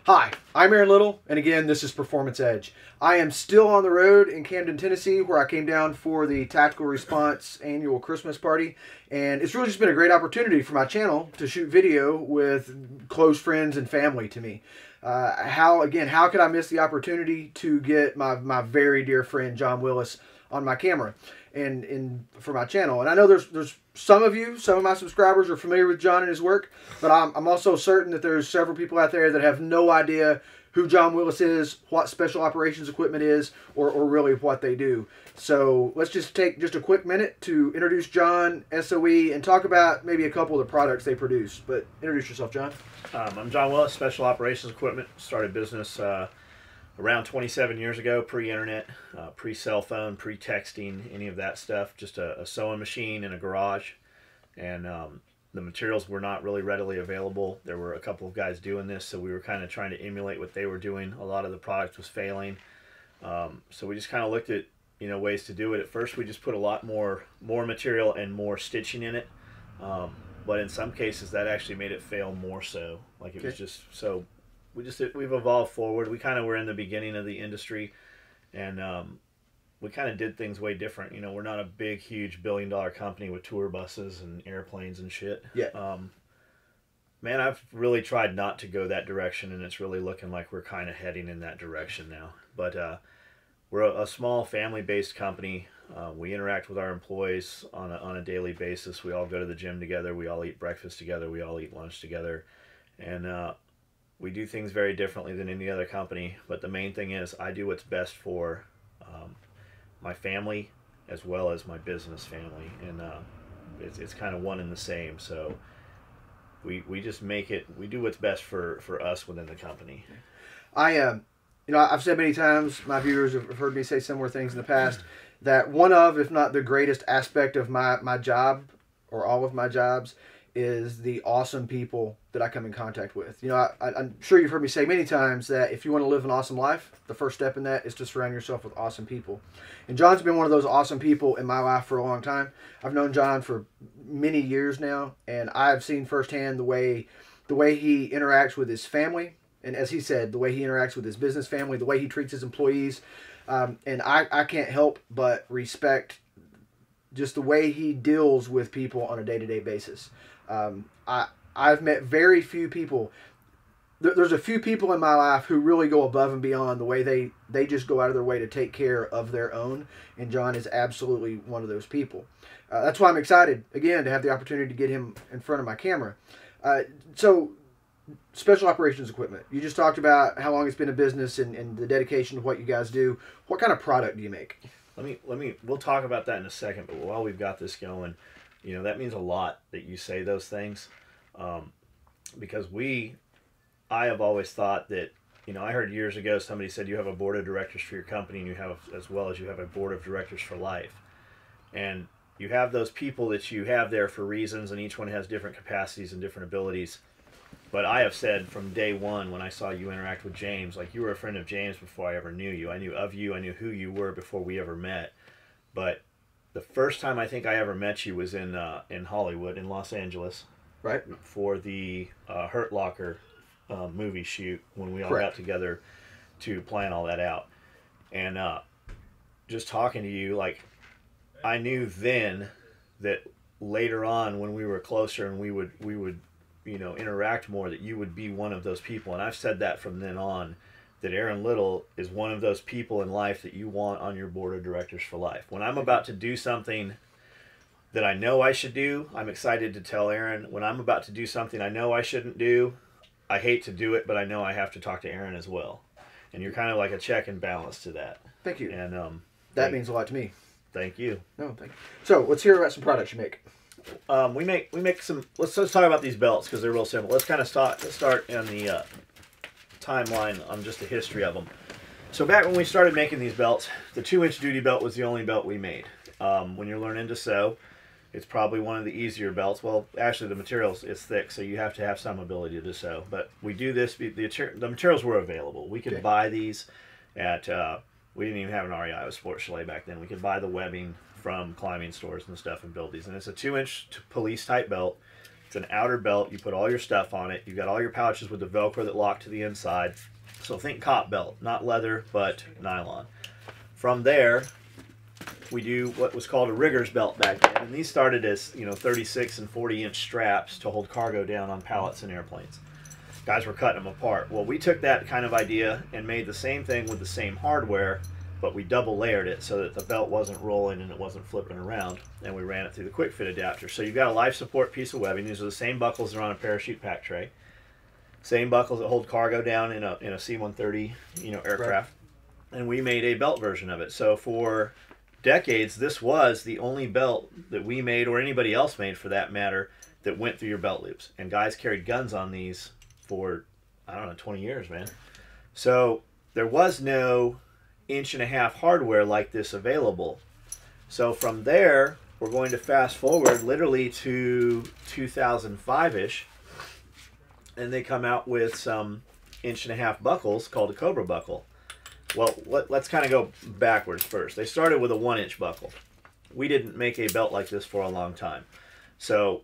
Hi, I'm Aaron Little, and again, this is Performance Edge. I am still on the road in Camden, Tennessee, where I came down for the Tactical Response annual Christmas party, and it's really just been a great opportunity for my channel to shoot video with close friends and family to me. How could I miss the opportunity to get my very dear friend John Willis on my camera and for my channel? And I know there's some of my subscribers are familiar with John and his work, but I'm also certain that there's several people out there that have no idea who John Willis is, what special operations equipment is, or really what they do. So let's just take just a quick minute to introduce John, SOE, and talk about maybe a couple of the products they produce. But introduce yourself, John. I'm John Willis, Special Operations Equipment. Started business around 27 years ago, pre-internet, pre-cell phone, pre-texting, any of that stuff. Just a sewing machine in a garage. And the materials were not really readily available. There were a couple of guys doing this, so we were kind of trying to emulate what they were doing. A lot of the product was failing. So we just kind of looked at ways to do it. At first, we just put a lot more material and more stitching in it. But in some cases, that actually made it fail more so. Like it was just so. We've evolved forward. We kind of were in the beginning of the industry, and we kind of did things way different. We're not a big, huge billion-dollar company with tour buses and airplanes and shit. Yeah. Man, I've really tried not to go that direction, and it's really looking like we're kind of heading in that direction now. But we're a small family-based company. We interact with our employees on a daily basis. We all go to the gym together. We all eat breakfast together. We all eat lunch together, and we do things very differently than any other company, but the main thing is I do what's best for my family as well as my business family, and it's kind of one and the same. So we just we do what's best for us within the company. I've said many times, my viewers have heard me say similar things in the past, that one of, if not the greatest aspect of my job, or all of my jobs, is the awesome people that I come in contact with. I'm sure you've heard me say many times that if you want to live an awesome life, the first step in that is to surround yourself with awesome people. And John's been one of those awesome people in my life for a long time. I've known John for many years now, and I've seen firsthand the way he interacts with his family, and as he said, the way he interacts with his business family, the way he treats his employees, and I can't help but respect just the way he deals with people on a day-to-day basis. I've met very few people. There's a few people in my life who really go above and beyond the way they just go out of their way to take care of their own, and John is absolutely one of those people. That's why I'm excited, again, to have the opportunity to get him in front of my camera. So, Special Operations Equipment. You just talked about how long it's been a business and the dedication to what you guys do. What kind of product do you make? We'll talk about that in a second, but while we've got this going, that means a lot that you say those things, because I have always thought that, I heard years ago somebody said you have a board of directors for your company, and you have, as well as you have a board of directors for life. And you have those people that you have there for reasons, and each one has different capacities and different abilities. But I have said from day one when I saw you interact with James, like you were a friend of James before I ever knew you. I knew of you, I knew who you were before we ever met. But the first time I think I ever met you was in Hollywood, in Los Angeles. Right. For the Hurt Locker movie shoot, when we all Correct. got together to plan all that out. And just talking to you, like, I knew then that later on when we were closer and we would interact more, that you would be one of those people. And I've said that from then on, that Aaron Little is one of those people in life that you want on your board of directors for life. When I'm about to do something that I know I should do, I'm excited to tell Aaron. When I'm about to do something I know I shouldn't do, I hate to do it, but I know I have to talk to Aaron as well. And you're kind of like a check and balance to that. Thank you. And that means a lot to me. Thank you. No, thank you. So let's hear about some products you make. We make some. Let's talk about these belts because they're real simple. Let's kind of start on the timeline on just the history of them. So back when we started making these belts, the 2-inch duty belt was the only belt we made. When you're learning to sew, it's probably one of the easier belts. Well, actually the materials is thick, so you have to have some ability to sew. But we do this. The materials were available. We could buy these at. We didn't even have an REI. It was Sports Chalet back then. We could buy the webbing from climbing stores and stuff and build these. And it's a 2-inch police type belt. It's an outer belt. You put all your stuff on it. You got all your pouches with the Velcro that lock to the inside. So think cop belt, not leather, but nylon. From there, we do what was called a rigger's belt back then. And these started as, 36 and 40-inch straps to hold cargo down on pallets and airplanes. Guys were cutting them apart. Well, we took that kind of idea and made the same thing with the same hardware, but we double layered it so that the belt wasn't rolling and it wasn't flipping around, and we ran it through the quick fit adapter. So you've got a life support piece of webbing. These are the same buckles that are on a parachute pack tray. Same buckles that hold cargo down in a C-130 aircraft. Right. And we made a belt version of it. So for decades, this was the only belt that we made, or anybody else made for that matter, that went through your belt loops. And guys carried guns on these for, 20 years, man. So there was no 1.5-inch hardware like this available. So from there, we're going to fast forward literally to 2005-ish, and they come out with some 1.5-inch buckles called a Cobra buckle. Well, let's kind of go backwards first. They started with a 1-inch buckle. We didn't make a belt like this for a long time. So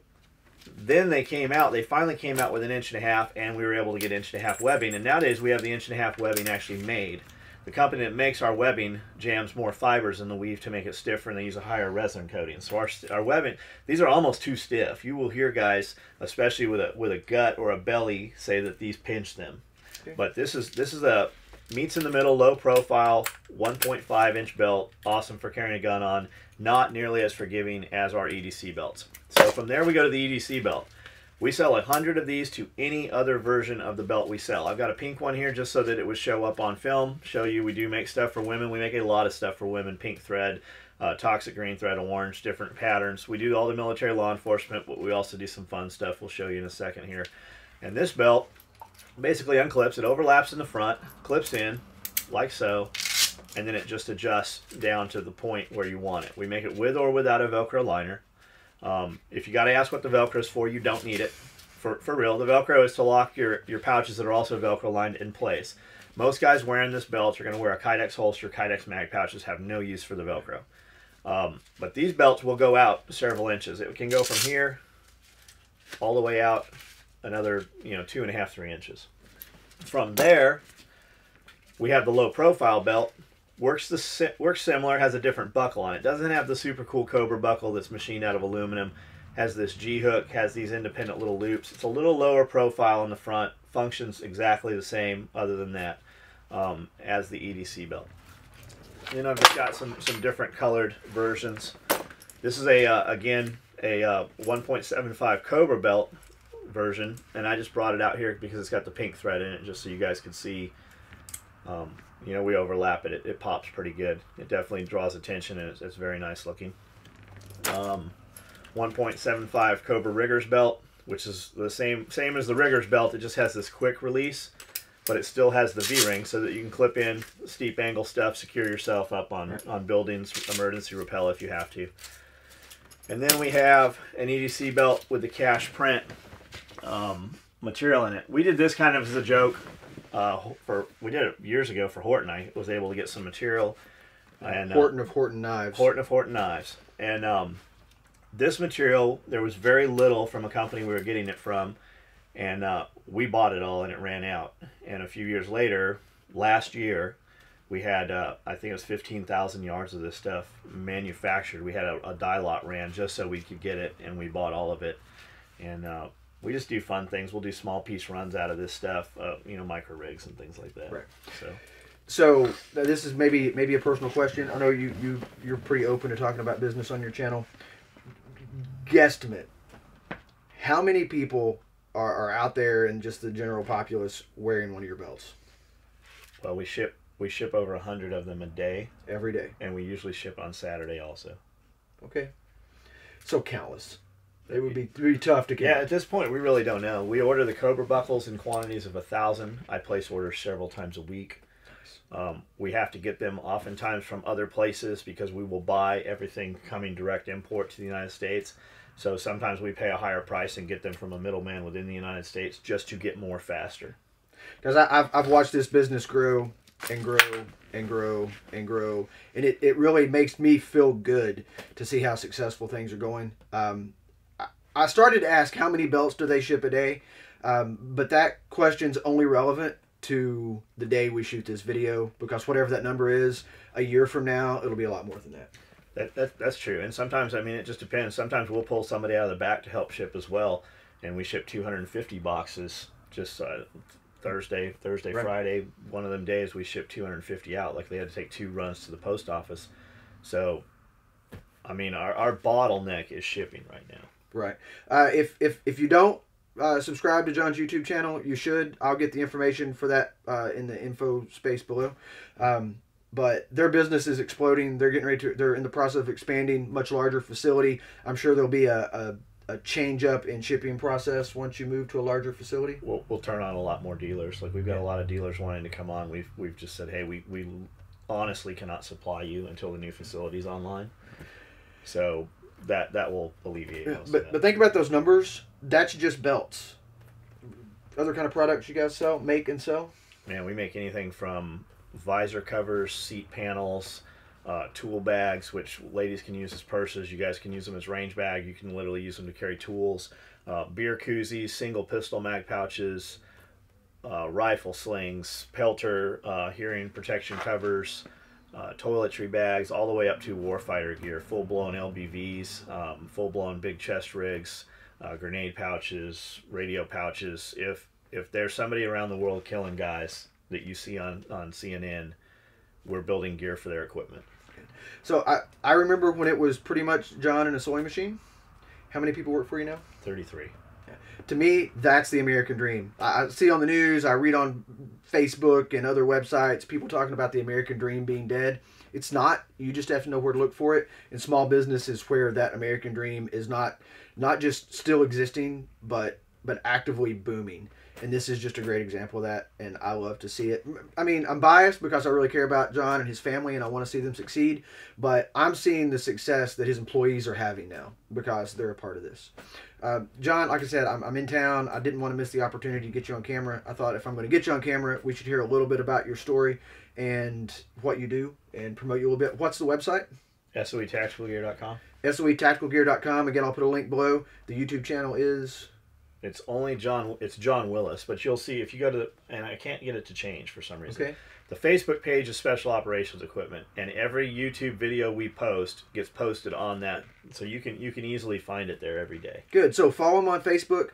then they finally came out with an 1.5-inch, and we were able to get 1.5-inch webbing. And nowadays we have the 1.5-inch webbing actually made. The company that makes our webbing jams more fibers in the weave to make it stiffer, and they use a higher resin coating. So our webbing, these are almost too stiff. You will hear guys, especially with a gut or a belly, say that these pinch them. Okay. But this is a meets in the middle, low profile, 1.5-inch belt, awesome for carrying a gun on, not nearly as forgiving as our EDC belts. So from there we go to the EDC belt. We sell 100 of these to any other version of the belt we sell. I've got a pink one here just so that it would show up on film, show you we do make stuff for women. We make a lot of stuff for women, pink thread, toxic green thread, orange, different patterns. We do all the military law enforcement, but we also do some fun stuff we'll show you in a second here. And this belt basically unclips. It overlaps in the front, clips in like so, and then it just adjusts down to the point where you want it. We make it with or without a Velcro liner. If you got to ask what the Velcro is for, you don't need it. For real, the Velcro is to lock your pouches that are also Velcro lined in place. Most guys wearing this belt are going to wear a Kydex holster. Kydex mag pouches have no use for the Velcro. But these belts will go out several inches. It can go from here all the way out another 2.5, 3 inches. From there, we have the low profile belt. Works similar, has a different buckle on it. Doesn't have the super cool Cobra buckle that's machined out of aluminum. Has this G-hook, has these independent little loops. It's a little lower profile on the front. Functions exactly the same other than that as the EDC belt. Then I've just got some different colored versions. This is again a 1.75 Cobra belt version, and I just brought it out here because it's got the pink thread in it just so you guys can see. We overlap it. It pops pretty good. It definitely draws attention, and it's very nice looking. 1.75 Cobra Riggers belt, which is the same as the Riggers belt. It just has this quick release, but it still has the V-ring so that you can clip in steep angle stuff, secure yourself up on buildings, emergency rappel if you have to. And then we have an EDC belt with the cash print material in it. We did this kind of as a joke. We did it years ago for Horton. I was able to get some material. And Horton of Horton Knives. Horton of Horton Knives. And this material, there was very little from a company we were getting it from, and we bought it all and it ran out. And a few years later, last year, we had, I think it was 15,000 yards of this stuff manufactured. We had a die lot ran just so we could get it, and we bought all of it. And we just do fun things. We'll do small piece runs out of this stuff, micro rigs and things like that. Right. So this is maybe a personal question. I know you're pretty open to talking about business on your channel. Guesstimate, how many people are out there in just the general populace wearing one of your belts? Well, we ship over 100 of them a day. Every day. And we usually ship on Saturday also. Okay. So countless. They would be tough to get. Yeah, at this point, we really don't know. We order the Cobra buckles in quantities of 1,000. I place orders several times a week. We have to get them oftentimes from other places because we will buy everything coming direct import to the United States. So sometimes we pay a higher price and get them from a middleman within the United States just to get more faster. Because I've watched this business grow and grow and grow and grow, and it really makes me feel good to see how successful things are going. I started to ask how many belts do they ship a day, but that question's only relevant to the day we shoot this video, because whatever that number is, a year from now, it'll be a lot more than that. That's true. And sometimes, I mean, it just depends. Sometimes we'll pull somebody out of the back to help ship as well, and we ship 250 boxes just Thursday, right. Friday. One of them days we shipped 250 out. Like, they had to take 2 runs to the post office. So, I mean, our bottleneck is shipping right now. Right. If you don't subscribe to John's YouTube channel, you should. I'll get the information for that in the info space below. But their business is exploding. They're getting ready to. They're in the process of expanding, much larger facility. I'm sure there'll be a change up in shipping process once you move to a larger facility. We'll turn on a lot more dealers. Like, we've got a lot of dealers wanting to come on. We've just said, hey, we honestly cannot supply you until the new facility's online. So that will alleviate most of that. But think about those numbers. That's just belts. Other kind of products you guys make and sell? Man, we make anything from visor covers, seat panels, tool bags, which ladies can use as purses. You guys can use them as range bag. You can literally use them to carry tools. Beer koozies, single pistol mag pouches, rifle slings, pelter, hearing protection covers, toiletry bags, all the way up to warfighter gear, full-blown LBVs, full-blown big chest rigs, grenade pouches, radio pouches. If there's somebody around the world killing guys that you see on CNN, we're building gear for their equipment. So I remember when it was pretty much John and a sewing machine. How many people work for you now? 33. Yeah. To me, that's the American dream. I see on the news, I read on Facebook and other websites, people talking about the American dream being dead. It's not. You just have to know where to look for it. And small business is where that American dream is not just still existing, but actively booming. And this is just a great example of that, and I love to see it. I mean, I'm biased because I really care about John and his family, and I want to see them succeed. But I'm seeing the success that his employees are having now because they're a part of this. John, like I said, I'm in town. I didn't want to miss the opportunity to get you on camera. I thought if I'm going to get you on camera, we should hear a little bit about your story and what you do and promote you a little bit. What's the website? SOEtacticalgear.com. SOEtacticalgear.com. Again, I'll put a link below. The YouTube channel is... It's only John. It's John Willis, but you'll see if you go to and I can't get it to change for some reason. Okay. The Facebook page is Special Operations Equipment, and every YouTube video we post gets posted on that, so you can easily find it there every day. Good. So follow them on Facebook.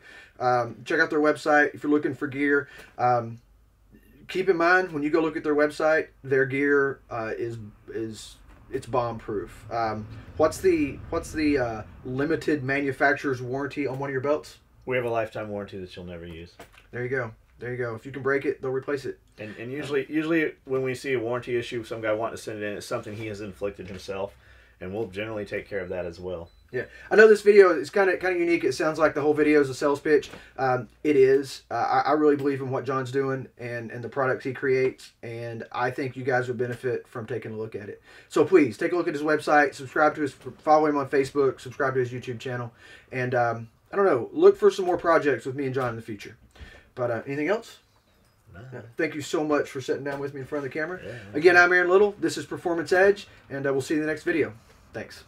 Check out their website if you're looking for gear. Keep in mind when you go look at their website, their gear is it's bomb proof. What's the limited manufacturer's warranty on one of your belts? We have a lifetime warranty that you'll never use. There you go. There you go. If you can break it, they'll replace it. And usually when we see a warranty issue, some guy wanting to send it in, it's something he has inflicted himself, and we'll generally take care of that as well. Yeah, I know this video is kind of unique. It sounds like the whole video is a sales pitch. It is. I really believe in what John's doing and the products he creates, and I think you guys would benefit from taking a look at it. So please take a look at his website, subscribe to follow him on Facebook, subscribe to his YouTube channel, and I don't know, look for some more projects with me and John in the future. But anything else? No. Thank you so much for sitting down with me in front of the camera. Yeah, again, I'm Aaron Little. This is Performance Edge, and we'll see you in the next video. Thanks.